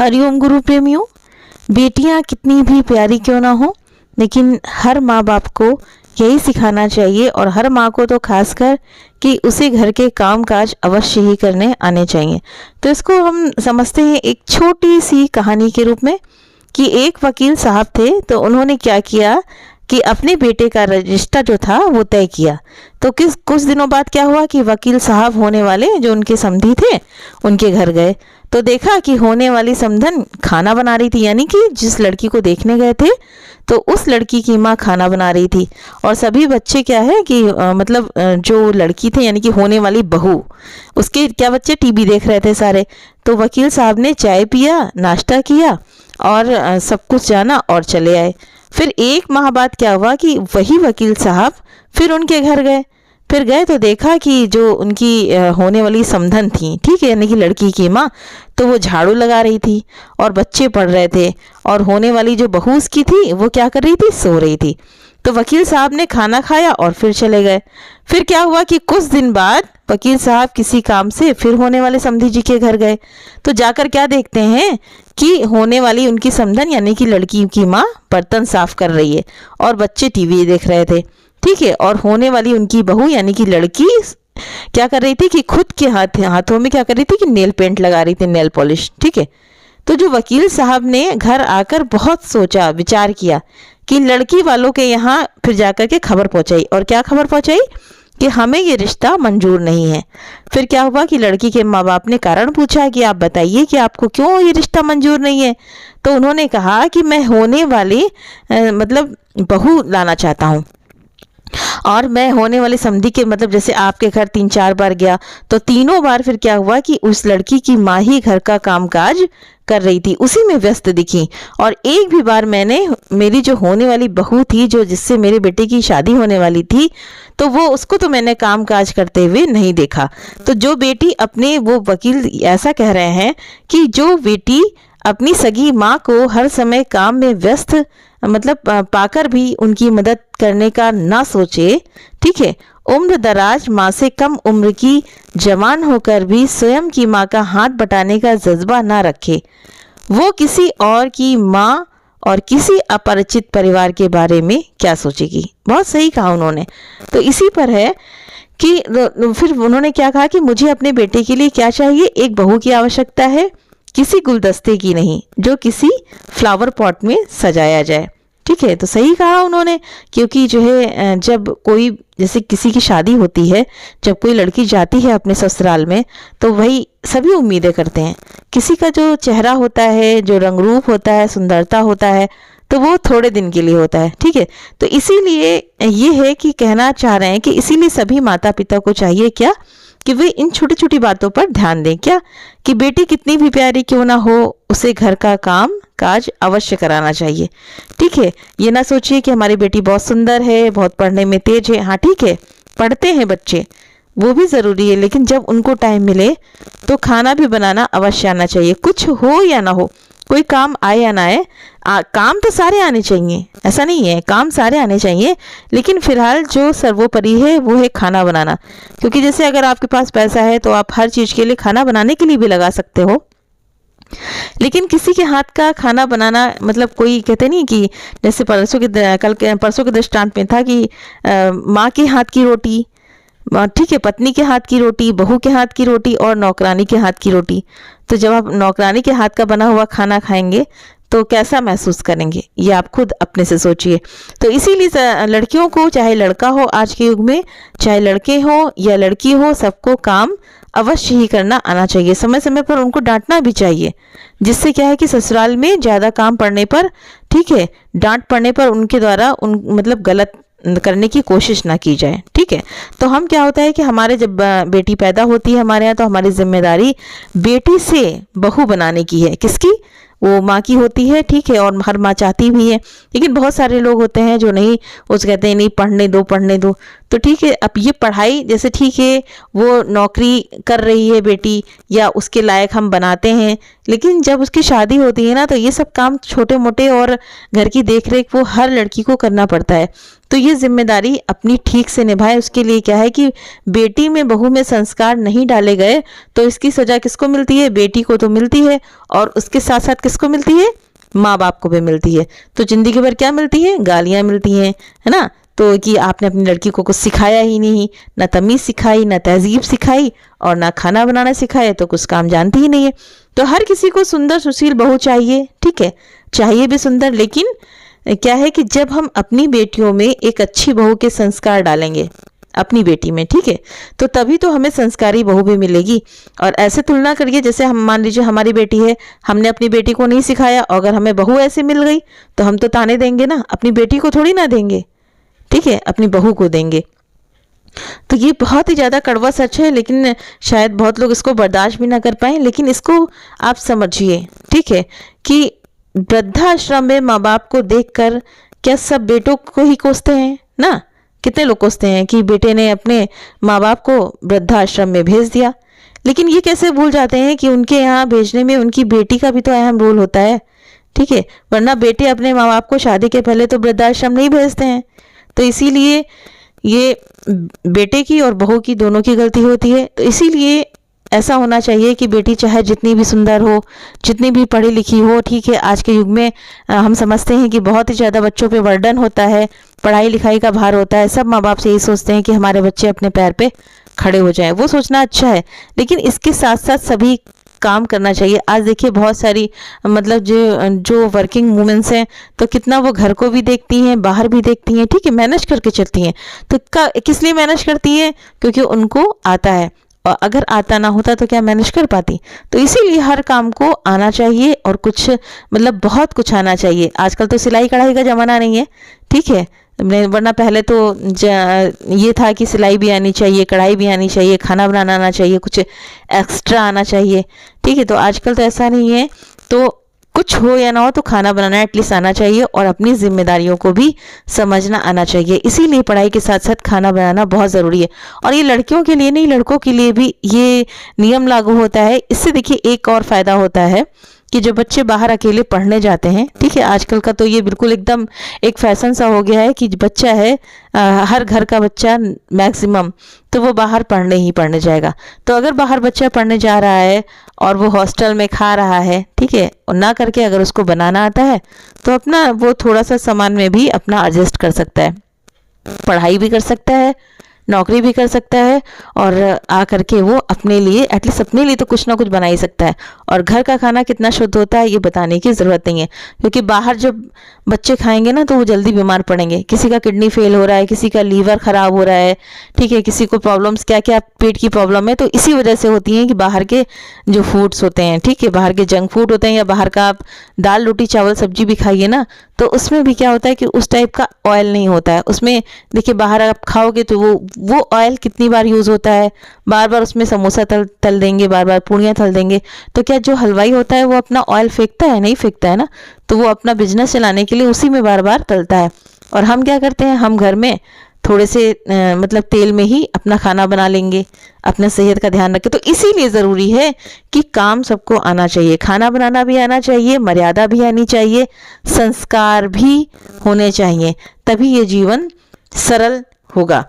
हरिओम गुरु प्रेमियों, बेटियां कितनी भी प्यारी क्यों ना हो, लेकिन हर माँ बाप को यही सिखाना चाहिए और हर माँ को तो खासकर कि उसे घर के काम काज अवश्य ही करने आने चाहिए। तो इसको हम समझते हैं एक छोटी सी कहानी के रूप में कि एक वकील साहब थे। तो उन्होंने क्या किया कि अपने बेटे का रिश्ता जो था वो तय किया। तो कुछ दिनों बाद क्या हुआ कि वकील साहब होने वाले जो उनके समधी थे उनके घर गए। तो देखा कि होने वाली समधन खाना बना रही थी, यानी कि जिस लड़की को देखने गए थे तो उस लड़की की माँ खाना बना रही थी। और सभी बच्चे क्या है कि जो लड़की थे यानी कि होने वाली बहू, उसके क्या बच्चे टीवी देख रहे थे सारे। तो वकील साहब ने चाय पिया, नाश्ता किया और सब कुछ जाना और चले आए। फिर एक माह बाद क्या हुआ कि वही वकील साहब फिर उनके घर गए। फिर गए तो देखा कि जो उनकी होने वाली समधन थी, ठीक है, यानी कि लड़की की माँ, तो वो झाड़ू लगा रही थी और बच्चे पढ़ रहे थे और होने वाली जो बहू उसकी थी वो क्या कर रही थी, सो रही थी। तो वकील साहब ने खाना खाया और फिर चले गए। फिर क्या हुआ कि कुछ दिन बाद वकील साहब किसी काम से फिर होने वाले समधी जी के घर गए। तो जाकर क्या देखते हैं कि होने वाली उनकी समधन यानी कि लड़की की माँ बर्तन साफ कर रही है और बच्चे टीवी देख रहे थे, ठीक है। और होने वाली उनकी बहू यानी कि लड़की क्या कर रही थी कि खुद के हाथों में क्या कर रही थी कि नेल पेंट लगा रही थी, नेल पॉलिश, ठीक है। तो जो वकील साहब ने घर आकर बहुत सोचा विचार किया कि लड़की वालों के यहाँ फिर जाकर के खबर पहुंचाई। और क्या खबर पहुंचाई कि हमें ये रिश्ता मंजूर नहीं है। फिर क्या हुआ कि लड़की के माँ बाप ने कारण पूछा कि आप बताइए कि आपको क्यों ये रिश्ता मंजूर नहीं है। तो उन्होंने कहा कि मैं होने वाली बहू लाना चाहता हूँ और मैं होने वाली समधी के जैसे आपके घर 3-4 बार गया तो तीनों बार फिर क्या हुआ कि उस लड़की की माँ ही घर का कामकाज कर रही थी, उसी में व्यस्त दिखी। और एक भी बार मैंने मेरी जो होने वाली बहू थी, जो जिससे मेरे बेटे की शादी होने वाली थी, तो वो उसको तो मैंने काम काज करते हुए नहीं देखा। तो जो बेटी अपने, वो वकील ऐसा कह रहे हैं कि जो बेटी अपनी सगी माँ को हर समय काम में व्यस्त पाकर भी उनकी मदद करने का ना सोचे, ठीक है, उम्र दराज माँ से कम उम्र की जवान होकर भी स्वयं की माँ का हाथ बटाने का जज्बा ना रखे, वो किसी और की माँ और किसी अपरिचित परिवार के बारे में क्या सोचेगी। बहुत सही कहा उन्होंने। तो इसी पर है कि फिर उन्होंने क्या कहा कि मुझे अपने बेटे के लिए क्या चाहिए, एक बहू की आवश्यकता है, किसी गुलदस्ते की नहीं, जो किसी फ्लावर पॉट में सजाया जाए, ठीक है। तो सही कहा उन्होंने, क्योंकि जो है जब कोई जैसे किसी की शादी होती है, जब कोई लड़की जाती है अपने ससुराल में, तो वही सभी उम्मीदें करते हैं। किसी का जो चेहरा होता है, जो रंग रूप होता है, सुंदरता होता है, तो वो थोड़े दिन के लिए होता है, ठीक है। तो इसीलिए ये है कि कहना चाह रहे हैं कि इसीलिए सभी माता पिता को चाहिए क्या कि वे इन छोटी छोटी बातों पर ध्यान दें, क्या कि बेटी कितनी भी प्यारी क्यों ना हो, उसे घर का काम काज अवश्य कराना चाहिए, ठीक है। ये ना सोचिए कि हमारी बेटी बहुत सुंदर है, बहुत पढ़ने में तेज है। हाँ ठीक है, पढ़ते हैं बच्चे, वो भी ज़रूरी है, लेकिन जब उनको टाइम मिले तो खाना भी बनाना अवश्य आना चाहिए। कुछ हो या ना हो, कोई काम आए या ना आए, काम तो सारे आने चाहिए, ऐसा नहीं है, काम सारे आने चाहिए, लेकिन फिलहाल जो सर्वोपरि है वो है खाना बनाना। क्योंकि जैसे अगर आपके पास पैसा है तो आप हर चीज़ के लिए खाना बनाने के लिए भी लगा सकते हो, लेकिन किसी के हाथ का खाना बनाना कोई कहते नहीं कि जैसे परसों के दृष्टांत में था कि माँ के हाथ की रोटी, ठीक है, पत्नी के हाथ की रोटी, बहू के हाथ की रोटी और नौकरानी के हाथ की रोटी। तो जब आप नौकरानी के हाथ का बना हुआ खाना खाएंगे तो कैसा महसूस करेंगे, ये आप खुद अपने से सोचिए। तो इसीलिए लड़कियों को, चाहे लड़का हो आज के युग में, चाहे लड़के हो या लड़की हो, सबको काम अवश्य ही करना आना चाहिए। समय समय पर उनको डांटना भी चाहिए, जिससे क्या है कि ससुराल में ज़्यादा काम पड़ने पर, ठीक है, डांट पड़ने पर उनके द्वारा गलत करने की कोशिश ना की जाए, ठीक है। तो हम क्या होता है कि हमारे जब बेटी पैदा होती है हमारे यहाँ, तो हमारी जिम्मेदारी बेटी से बहू बनाने की है। किसकी? वो माँ की होती है, ठीक है, और हर माँ चाहती भी है। लेकिन बहुत सारे लोग होते हैं जो नहीं, उस कहते हैं नहीं पढ़ने दो पढ़ने दो। तो ठीक है, अब ये पढ़ाई जैसे ठीक है वो नौकरी कर रही है बेटी या उसके लायक हम बनाते हैं, लेकिन जब उसकी शादी होती है ना तो ये सब काम छोटे मोटे और घर की देख रेख वो हर लड़की को करना पड़ता है। तो ये जिम्मेदारी अपनी ठीक से निभाए। उसके लिए क्या है कि बेटी में बहू में संस्कार नहीं डाले गए तो इसकी सजा किसको मिलती है? बेटी को तो मिलती है, और उसके साथ साथ किसको मिलती है? माँ बाप को भी मिलती है। तो जिंदगी भर क्या मिलती है? गालियाँ मिलती हैं, है ना। तो कि आपने अपनी लड़की को कुछ सिखाया ही नहीं, ना तमीज़ सिखाई, ना तहजीब सिखाई, और ना खाना बनाना सिखाया, तो कुछ काम जानती ही नहीं है। तो हर किसी को सुंदर सुशील बहू चाहिए, ठीक है, चाहिए भी सुंदर। लेकिन क्या है कि जब हम अपनी बेटियों में एक अच्छी बहू के संस्कार डालेंगे अपनी बेटी में, ठीक है, तो तभी तो हमें संस्कारी बहू भी मिलेगी। और ऐसे तुलना करिए, जैसे हम मान लीजिए हमारी बेटी है, हमने अपनी बेटी को नहीं सिखाया, और अगर हमें बहू ऐसे मिल गई तो हम तो ताने देंगे ना, अपनी बेटी को थोड़ी ना देंगे, ठीक है, अपनी बहू को देंगे। तो ये बहुत ही ज़्यादा कड़वा सच है, लेकिन शायद बहुत लोग इसको बर्दाश्त भी ना कर पाएँ। लेकिन इसको आप समझिए, ठीक है, कि वृद्धाश्रम में माँ बाप को देखकर क्या सब बेटों को ही कोसते हैं ना? कितने लोग कोसते हैं कि बेटे ने अपने माँ बाप को वृद्धाश्रम में भेज दिया, लेकिन ये कैसे भूल जाते हैं कि उनके यहाँ भेजने में उनकी बेटी का भी तो अहम रोल होता है, ठीक है। वरना बेटे अपने माँ बाप को शादी के पहले तो वृद्धाश्रम नहीं भेजते हैं। तो इसीलिए ये बेटे की और बहू की दोनों की गलती होती है। तो इसीलिए ऐसा होना चाहिए कि बेटी चाहे जितनी भी सुंदर हो, जितनी भी पढ़ी लिखी हो, ठीक है, आज के युग में हम समझते हैं कि बहुत ही ज़्यादा बच्चों पे बर्डन होता है, पढ़ाई लिखाई का भार होता है। सब माँ बाप से यही सोचते हैं कि हमारे बच्चे अपने पैर पे खड़े हो जाएं। वो सोचना अच्छा है, लेकिन इसके साथ साथ सभी काम करना चाहिए। आज देखिए बहुत सारी मतलब जो जो वर्किंग वुमेन्स हैं, तो कितना वो घर को भी देखती हैं, बाहर भी देखती हैं, ठीक है, मैनेज करके चलती हैं। तो किस लिए मैनेज करती हैं? क्योंकि उनको आता है, और अगर आता ना होता तो क्या मैनेज कर पाती? तो इसीलिए हर काम को आना चाहिए, और कुछ मतलब बहुत कुछ आना चाहिए। आजकल तो सिलाई कढ़ाई का ज़माना नहीं है, ठीक है, वरना पहले तो ये था कि सिलाई भी आनी चाहिए, कढ़ाई भी आनी चाहिए, खाना बनाना आना चाहिए, कुछ एक्स्ट्रा आना चाहिए, ठीक है। तो आजकल तो ऐसा नहीं है। तो कुछ हो या ना हो तो खाना बनाना एटलीस्ट आना चाहिए, और अपनी जिम्मेदारियों को भी समझना आना चाहिए। इसीलिए पढ़ाई के साथ साथ खाना बनाना बहुत ज़रूरी है। और ये लड़कियों के लिए नहीं, लड़कों के लिए भी ये नियम लागू होता है। इससे देखिए एक और फ़ायदा होता है कि जो बच्चे बाहर अकेले पढ़ने जाते हैं, ठीक है, आजकल का तो ये बिल्कुल एकदम एक फैशन सा हो गया है कि बच्चा है, हर घर का बच्चा मैक्सिमम तो वो बाहर पढ़ने ही पढ़ने जाएगा। तो अगर बाहर बच्चा पढ़ने जा रहा है और वो हॉस्टल में खा रहा है, ठीक है, और ना करके अगर उसको बनाना आता है तो अपना वो थोड़ा सा सामान में भी अपना एडजस्ट कर सकता है, पढ़ाई भी कर सकता है, नौकरी भी कर सकता है, और आ करके वो अपने लिए एटलीस्ट अपने लिए तो कुछ ना कुछ बना ही सकता है। और घर का खाना कितना शुद्ध होता है ये बताने की ज़रूरत नहीं है, क्योंकि बाहर जब बच्चे खाएंगे ना तो वो जल्दी बीमार पड़ेंगे। किसी का किडनी फेल हो रहा है, किसी का लीवर ख़राब हो रहा है, ठीक है, किसी को प्रॉब्लम्स क्या क्या पेट की प्रॉब्लम है, तो इसी वजह से होती हैं कि बाहर के जो फूड्स होते हैं, ठीक है, बाहर के जंक फूड होते हैं, या बाहर का आप दाल रोटी चावल सब्जी भी खाइए ना, तो उसमें भी क्या होता है कि उस टाइप का ऑयल नहीं होता है उसमें। देखिए बाहर आप खाओगे तो वो ऑयल कितनी बार यूज़ होता है, बार बार उसमें समोसा तल देंगे, बार बार पूड़ियाँ तल देंगे। तो क्या जो हलवाई होता है वो अपना ऑयल फेंकता है? नहीं फेंकता है ना। तो वो अपना बिजनेस चलाने के लिए उसी में बार बार तलता है। और हम क्या करते हैं, हम घर में थोड़े से मतलब तेल में ही अपना खाना बना लेंगे, अपना सेहत का ध्यान रखें। तो इसीलिए ज़रूरी है कि काम सबको आना चाहिए, खाना बनाना भी आना चाहिए, मर्यादा भी आनी चाहिए, संस्कार भी होने चाहिए, तभी ये जीवन सरल होगा।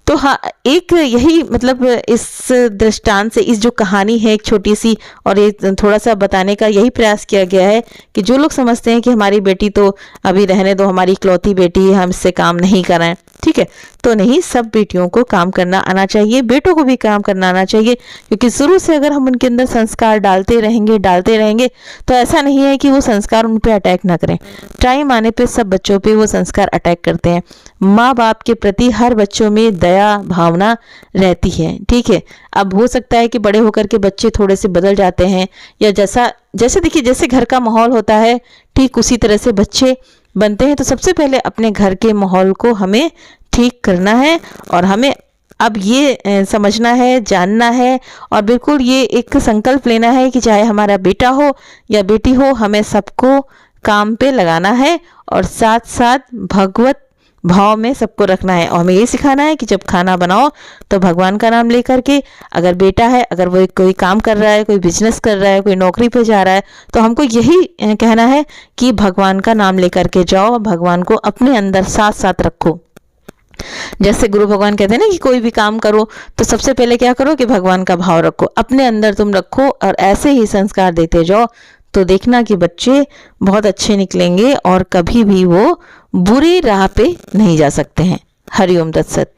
तो हाँ, एक यही मतलब इस दृष्टांत से, इस जो कहानी है एक छोटी सी और एक थोड़ा सा बताने का यही प्रयास किया गया है कि जो लोग समझते हैं कि हमारी बेटी तो अभी रहने दो, हमारी इकलौती बेटी है, हम इससे काम नहीं कर रहे हैं, ठीक है, तो नहीं, सब बेटियों को काम करना आना चाहिए, बेटों को भी काम करना आना चाहिए। क्योंकि शुरू से अगर हम उनके अंदर संस्कार डालते रहेंगे तो ऐसा नहीं है कि वो संस्कार उन पर अटैक ना करें। टाइम आने पे सब बच्चों पे वो संस्कार अटैक करते हैं। माँ बाप के प्रति हर बच्चों में दया भावना रहती है, ठीक है। अब हो सकता है कि बड़े होकर के बच्चे थोड़े से बदल जाते हैं, या जैसे देखिए जैसे घर का माहौल होता है ठीक उसी तरह से बच्चे बनते हैं। तो सबसे पहले अपने घर के माहौल को हमें ठीक करना है, और हमें अब ये समझना है, जानना है और बिल्कुल ये एक संकल्प लेना है कि चाहे हमारा बेटा हो या बेटी हो, हमें सबको काम पे लगाना है और साथ साथ भगवत भाव में सबको रखना है। और हमें ये सिखाना है कि जब खाना बनाओ तो भगवान का नाम लेकर के, अगर बेटा है, अगर वो कोई काम कर रहा है, कोई बिजनेस कर रहा है, कोई नौकरी पे जा रहा है, तो हमको यही कहना है कि भगवान का नाम लेकर के जाओ, भगवान को अपने अंदर साथ साथ रखो। जैसे गुरु भगवान कहते हैं ना कि कोई भी काम करो तो सबसे पहले क्या करो कि भगवान का भाव रखो, अपने अंदर तुम रखो और ऐसे ही संस्कार देते जाओ, तो देखना कि बच्चे बहुत अच्छे निकलेंगे और कभी भी वो बुरी राह पे नहीं जा सकते हैं। हरिओम तत्सत।